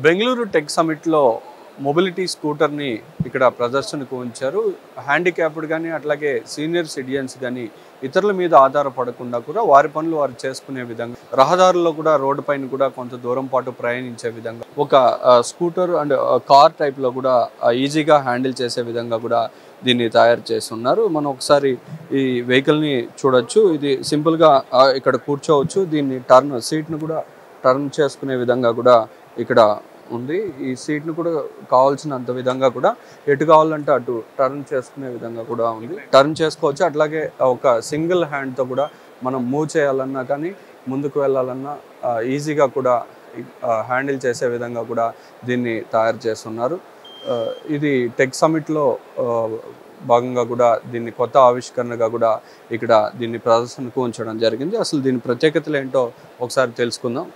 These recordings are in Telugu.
బెంగళూరు టెక్ సమిట్లో మొబిలిటీ స్కూటర్ని ఇక్కడ ప్రదర్శనకు ఉంచారు. హ్యాండిక్యాప్డ్ కానీ అట్లాగే సీనియర్ సిటిజన్స్ కానీ ఇతరుల మీద ఆధారపడకుండా కూడా వారి పనులు వారు చేసుకునే విధంగా రహదారుల్లో కూడా రోడ్డు పైన కూడా కొంత దూరం పాటు ప్రయాణించే విధంగా ఒక స్కూటర్ అండ్ కార్ టైప్లో కూడా ఈజీగా హ్యాండిల్ చేసే విధంగా కూడా దీన్ని తయారు చేస్తున్నారు. మనం ఒకసారి ఈ వెహికల్ని చూడొచ్చు. ఇది సింపుల్గా ఇక్కడ కూర్చోవచ్చు. దీన్ని సీట్ను కూడా టర్న్ చేసుకునే విధంగా కూడా ఇక్కడ ఉంది. ఈ సీట్ను కూడా కావాల్సినంత విధంగా కూడా ఎటు కావాలంటే అటు టర్న్ చేసుకునే విధంగా కూడా ఉంది. టర్న్ చేసుకోవచ్చు. అట్లాగే ఒక సింగిల్ హ్యాండ్తో కూడా మనం మూవ్ చేయాలన్నా కానీ ముందుకు వెళ్ళాలన్నా ఈజీగా కూడా హ్యాండిల్ చేసే విధంగా కూడా దీన్ని తయారు చేస్తున్నారు. ఇది టెక్ సమిట్లో భాగంగా కూడా దీన్ని కొత్త ఆవిష్కరణగా కూడా ఇక్కడ దీన్ని ప్రదర్శనకు ఉంచడం జరిగింది. అసలు దీని ప్రత్యేకతలు ఏంటో ఒకసారి తెలుసుకుందాం.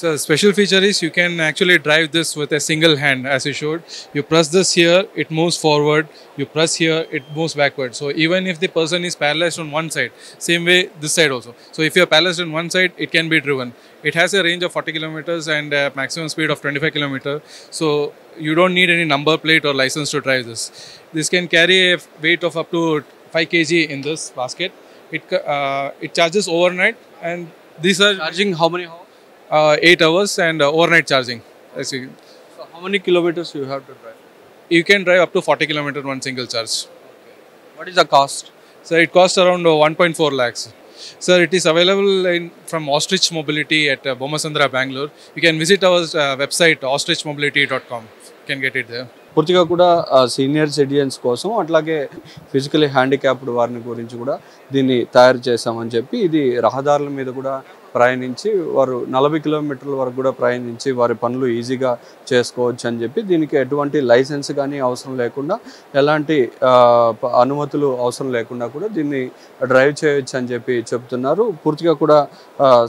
So special feature is you can actually drive this with a single hand as you showed. You press this here, it moves forward. You press here, it moves backward. So even if the person is paralyzed on one side, same way this side also. So if you are paralyzed on one side, it can be driven. It has a range of 40 kilometers and a maximum speed of 25 kilometers. So you don't need any number plate or license to drive this. This can carry a weight of up to 5 kg in this basket. It charges overnight, and these are charging how many hours? 8 hours and overnight charging. So how many kilometers you have to drive? You can drive up to 40 kilometers one single charge. Okay. What is the cost? So it costs around 1.4 lakhs. Sir, it is available from Ostrich Mobility at Bomasandra, Bangalore. You can visit our website ostrichmobility.com. You can get it there. పూర్తిగా కూడా సీనియర్ సిటిజన్స్ కోసం అట్లాగే ఫిజికలీ హ్యాండిక్యాప్డ్ వారిని గురించి కూడా దీన్ని తయారు చేశామని చెప్పి ఇది రహదారుల మీద కూడా ప్రయాణించి వారు 40 కిలోమీటర్ల వరకు కూడా ప్రయాణించి వారి పనులు ఈజీగా చేసుకోవచ్చు అని చెప్పి దీనికి ఎటువంటి లైసెన్స్ కానీ అవసరం లేకుండా ఎలాంటి అనుమతులు అవసరం లేకుండా కూడా దీన్ని డ్రైవ్ చేయొచ్చు అని చెప్పి చెప్తున్నారు. పూర్తిగా కూడా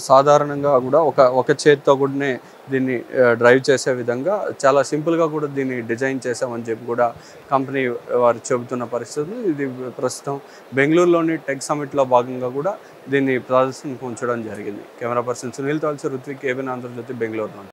సాధారణంగా కూడా ఒక చేతితో కూడానే దీన్ని డ్రైవ్ చేసే విధంగా చాలా సింపుల్గా కూడా దీన్ని డిజైన్ చేసామని చెప్పి కూడా కంపెనీ వారు చెబుతున్న పరిస్థితులు. ఇది ప్రస్తుతం బెంగళూరులోని టెక్ సమిట్లో భాగంగా కూడా దీన్ని ప్రదర్శనకు ఉంచడం జరిగింది. Camera person Sunil Talchi, Ruthvik, Ebin Andhrajyothy, Bengaluru.